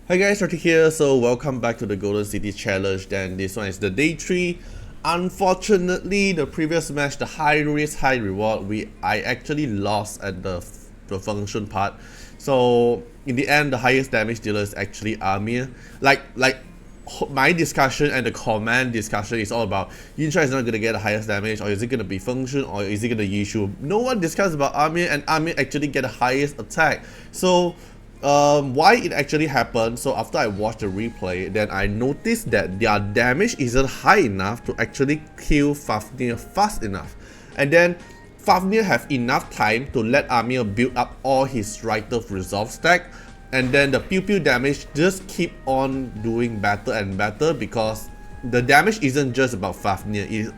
Hi guys, Artiar here. So welcome back to the Golden City Challenge. Then this one is the day 3. Unfortunately, the previous match, the high risk, high reward, I actually lost at the function part. So in the end, the highest damage dealer is actually Amir. Like my discussion and the comment discussion is all about Yinsha is not going to get the highest damage, or is it going to be function, or is it going to Yishu. No one discussed about Amir, and Amir actually get the highest attack. So why it actually happened, so after I watched the replay, then I noticed that their damage isn't high enough to actually kill Fafnir fast enough. And then Fafnir have enough time to let Amir build up all his Rite of Resolve stack, and then the pew pew damage just keep on doing better and better, because the damage isn't just about Fafnir, it's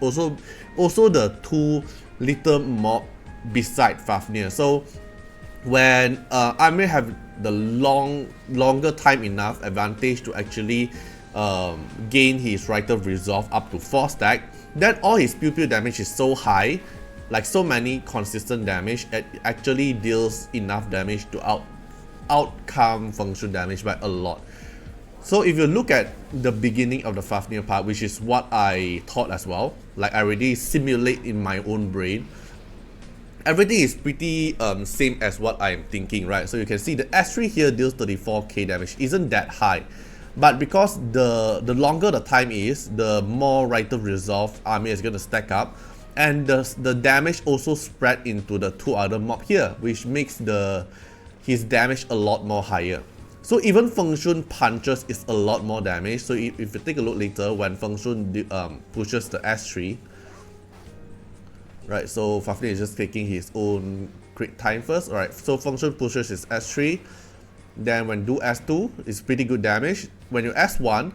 also the two little mob beside Fafnir. So when Amir have the longer time enough advantage to actually gain his Rite of Resolve up to 4 stack, then all his pew pew damage is so high, like so many consistent damage, it actually deals enough damage to outcome function damage by a lot. So if you look at the beginning of the Fafnir part, which is what I thought as well, like I already simulate in my own brain, everything is pretty same as what I'm thinking, right? So you can see the S3 here deals 34k damage, isn't that high, but because the longer the time is, the more Rite of Resolve Amir is going to stack up, and the damage also spread into the two other mob here, which makes his damage a lot more higher. So even function punches is a lot more damage. So if you take a look later, when function pushes the S3, right, so Fafnir is just taking his own crit time first. Alright, so function pushes his S3. Then when do S2, it's pretty good damage. When you S1,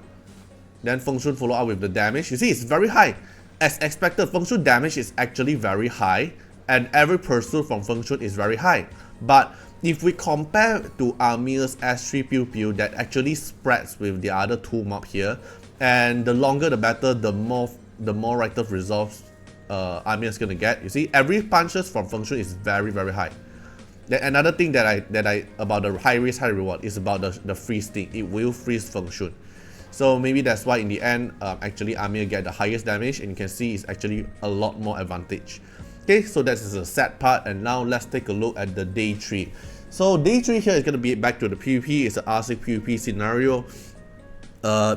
then function follow up with the damage. You see, it's very high. As expected, function damage is actually very high, and every pursuit from function is very high. But if we compare to Amir's S3 pew pew that actually spreads with the other two mob here, and the longer the better, the more Rite of Resolve Amir is gonna get. You see, every punches from function is very high. Then another thing that I about the high risk high reward is about the freeze thing. It will freeze function. So maybe that's why in the end actually Amir get the highest damage, and you can see it's actually a lot more advantage. Okay, so that is the sad part, and now let's take a look at the day 3. So day 3 here is gonna be back to the PvP. It's an R6 PvP scenario.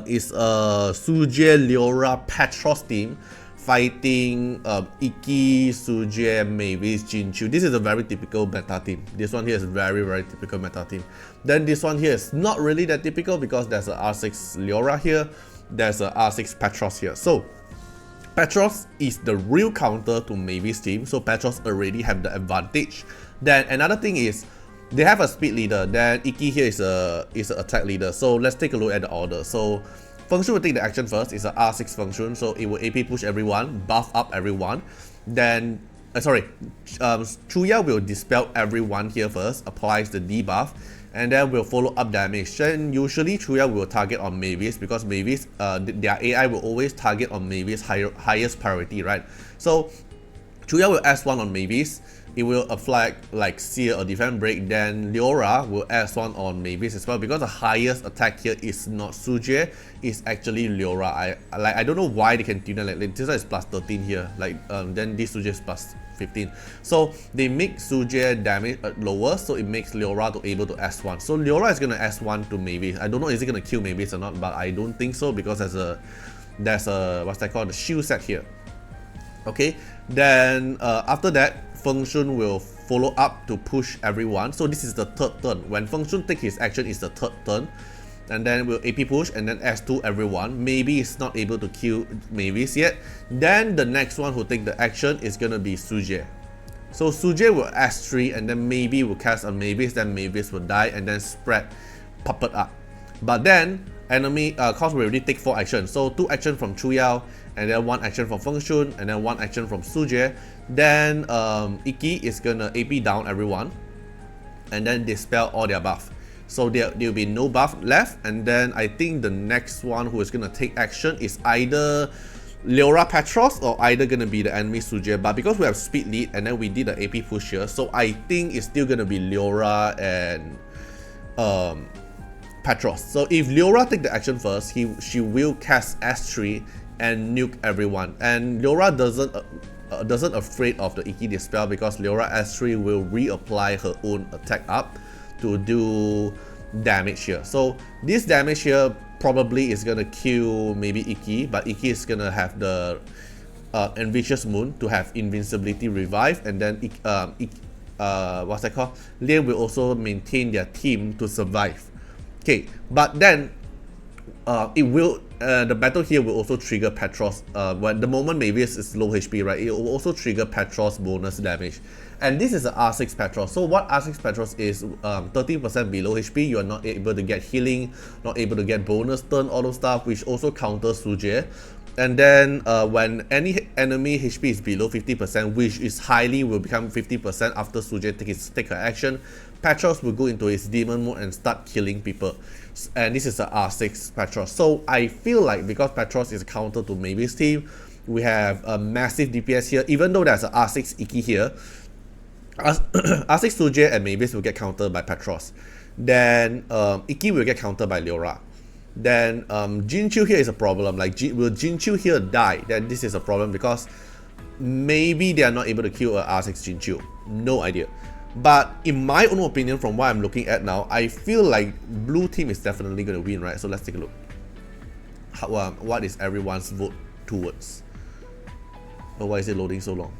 It's a Suje, Leora, Petros team fighting Iki, Suje, Mavis, Jinchu. This is a very typical meta team. This one here is very typical meta team. Then this one here is not really that typical, because there's a R6 Leora here, there's a R6 Petros here. So Petros is the real counter to Mavis team, so Petros already have the advantage. Then another thing is, they have a speed leader, then Iki here is an attack leader. So let's take a look at the order. So function will take the action first. It's a R6 function, so it will AP push everyone, buff up everyone. Then, Chuya will dispel everyone here first, applies the debuff, and then will follow up damage. Then usually Chuya will target on Mavis, because Mavis, their AI will always target on Mavis highest priority, right? So Chuya will S1 on Mavis. It will apply like Seer or Defend Break. Then Leora will S1 on Mavis as well, because the highest attack here is not Suje, it's actually Leora. I don't know why they can tune it like this. One is plus 13 here, then this Suje is plus 15. So they make Suje damage lower, so it makes Leora to able to S1. So Leora is gonna S1 to Mavis. I don't know is it gonna kill Mavis or not, but I don't think so, because there's a what's that called, the shield set here. Okay, then after that, function will follow up to push everyone. So this is the third turn. When function take his action, is the third turn, and then we'll AP push and then S2 everyone. Maybe it's not able to kill Mavis yet. Then the next one who take the action is gonna be Suje. So Suje will S3 and then maybe will cast on Mavis, then Mavis will die, and then spread puppet up. But then enemy cause will already take 4 actions. So 2 action from Chuyao, and then 1 action from Fengshun, and then 1 action from Suje. Then Iki is gonna AP down everyone, and then dispel all their buff. So there will be no buff left, and then I think the next one who is gonna take action is either Leora Petros or either gonna be the enemy Suje. But because we have speed lead and then we did the AP push here, so I think it's still gonna be Leora and Petros. So if Leora take the action first, she will cast S3 and nuke everyone. And Leora doesn't afraid of the Iki Dispel because Leora S3 will reapply her own attack up to do damage here. So this damage here probably is gonna kill maybe Iki, but Iki is gonna have the Envious Moon to have invincibility revive, and then what's that called? Lian will also maintain their team to survive. Okay, but then the battle here will also trigger Petros. When the moment Mavis is low HP, right, it will also trigger Petros bonus damage. And this is an R6 Petros. So what R6 Petros is, 13% below HP, you are not able to get healing, not able to get bonus turn, all those stuff, which also counters Suje. And then when any enemy HP is below 50%, which is highly will become 50% after Suje take her action, Petros will go into his demon mode and start killing people. And this is a R6 Petros. So I feel like because Petros is a counter to Mavis team, we have a massive DPS here. Even though there's a R6 Iki here, R6 Suje and Mavis will get countered by Petros. Then Iki will get countered by Leora. Then Jinchu here is a problem. Like, will Jinchu here die? Then this is a problem because maybe they are not able to kill a R6 Jinchu. No idea. But in my own opinion, from what I'm looking at now, I feel like blue team is definitely going to win, right? So let's take a look. What is everyone's vote towards? Oh, why is it loading so long?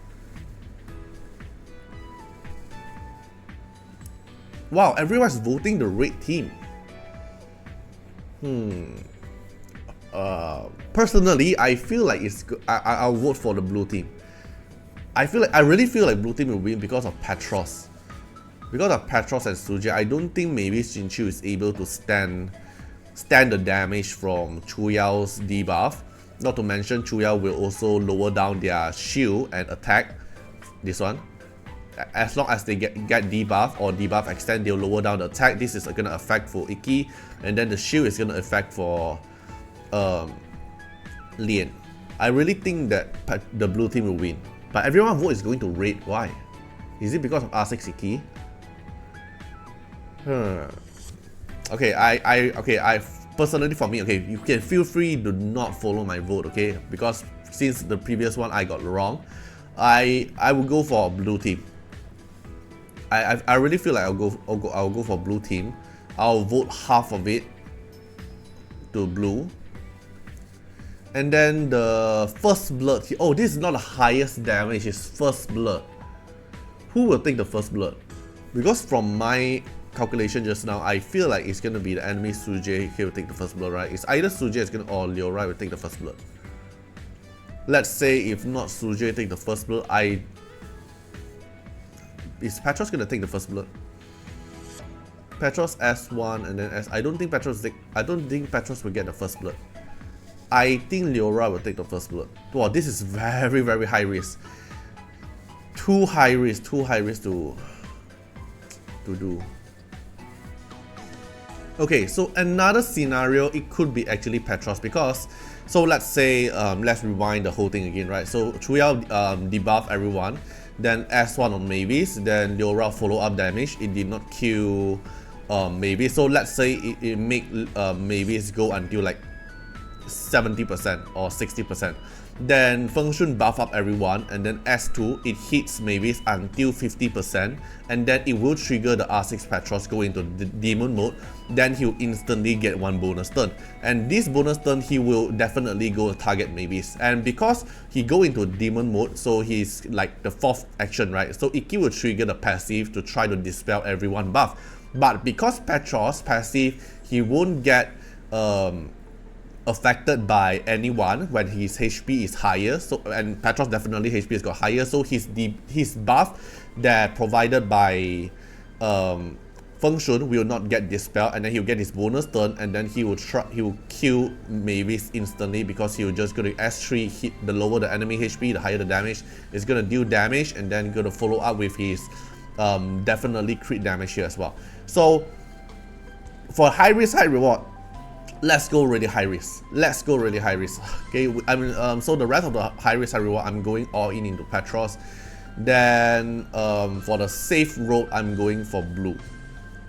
Wow, everyone's voting the red team. Personally, I feel like I'll vote for the blue team. I really feel like blue team will win because of Petros. Because of Petros and Suje, I don't think maybe Jinchu is able to stand the damage from Chuyao's debuff. Not to mention, Chuyao will also lower down their shield and attack. This one. As long as they get debuff or debuff extend, they'll lower down the attack. This is gonna affect for Iki, and then the shield is gonna affect for Lian. I really think that the blue team will win, but everyone vote is going to red. Why? Is it because of R6 Iki? Okay, I personally, for me, okay, you can feel free to not follow my vote, okay? Because since the previous one I got wrong, I will go for blue team. I really feel like I'll go for blue team. I'll vote half of it to blue. And then the first blood. Oh, this is not the highest damage, it's first blood. Who will take the first blood? Because from my calculation just now, I feel like it's gonna be the enemy Suje here will take the first blood, right? It's either Suje or Leora will take the first blood. Let's say if not Suje take the first blood, is Petros gonna take the first blood? Petros S1 and then S. I don't think Petros will get the first blood. I think Leora will take the first blood. Wow, this is very, very high risk. Too high risk to do. Okay, so another scenario, it could be actually Petros because, so let's say, let's rewind the whole thing again, right? So Chuyao debuff everyone, then S1 on Mavis, then Leora follow up damage. It did not kill Mavis, so let's say it make Mavis go until like 70% or 60%. Then Feng Shun buff up everyone, and then S2 it hits Mavis until 50%, and then it will trigger the R6 Petros go into the demon mode. Then he'll instantly get one bonus turn, and this bonus turn he will definitely go target Mavis. And because he go into demon mode, so he's like the fourth action, right? So Iki will trigger the passive to try to dispel everyone buff. But because Petros passive, he won't get affected by anyone when his HP is higher. So, and Petros definitely HP has got higher, so his buff that provided by Feng Shun will not get dispelled, and then he'll get his bonus turn, and then he will kill Mavis instantly because he will just go to S3 hit. The lower the enemy HP, the higher the damage. It's gonna deal damage, and then gonna follow up with his definitely crit damage here as well. So for high risk, high reward, let's go really high risk. Let's go really high risk. Okay, I mean, so the rest of the high risk, high reward, I'm going all in into Petros. Then for the safe road, I'm going for blue.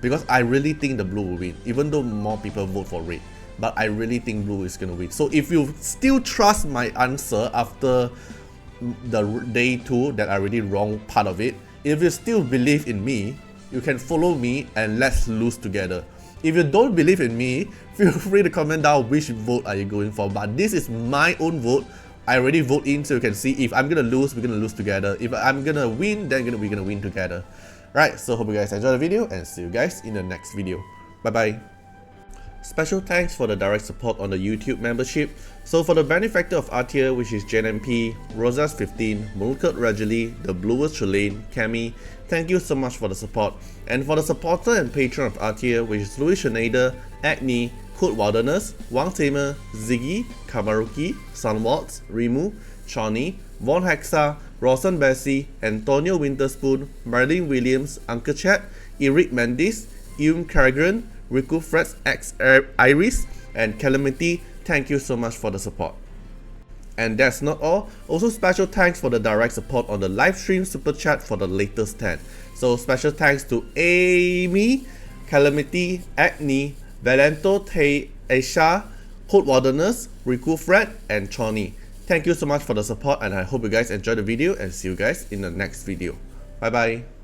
because I really think the blue will win, even though more people vote for red. But I really think blue is gonna win. So if you still trust my answer after the day 2 that I already wrong part of it, if you still believe in me, you can follow me and let's lose together. If you don't believe in me, feel free to comment down which vote are you going for. But this is my own vote. I already vote in, so you can see if I'm gonna lose, we're gonna lose together. If I'm gonna win, then we're gonna win together. Right, so hope you guys enjoy the video and see you guys in the next video. Bye bye. Special thanks for the direct support on the YouTube membership. So for the benefactor of Artiar, which is JNMP, Rosas15, Mulkut Rajali, The Bluest Shalane, Cami, thank you so much for the support. And for the supporter and patron of Artiar, which is Louis Shenada, Agni, Code Wilderness, Wang Tamer, Ziggy, Kamaruki, Sunwaltz, Rimu, Shawnee, Von Hexa, Rawson Bessie, Antonio Winterspoon, Marlene Williams, Uncle Chat, Eric Mendes, Ewan Carraghan, Riku Freds X Iris, and Calamity. Thank you so much for the support. And that's not all. Also special thanks for the direct support on the live stream super chat for the latest 10. So special thanks to Amy, Calamity, Agni, Valento Tay Aisha, Code Wilderness, Riku Fred, and Choni. Thank you so much for the support, and I hope you guys enjoyed the video and see you guys in the next video. Bye bye.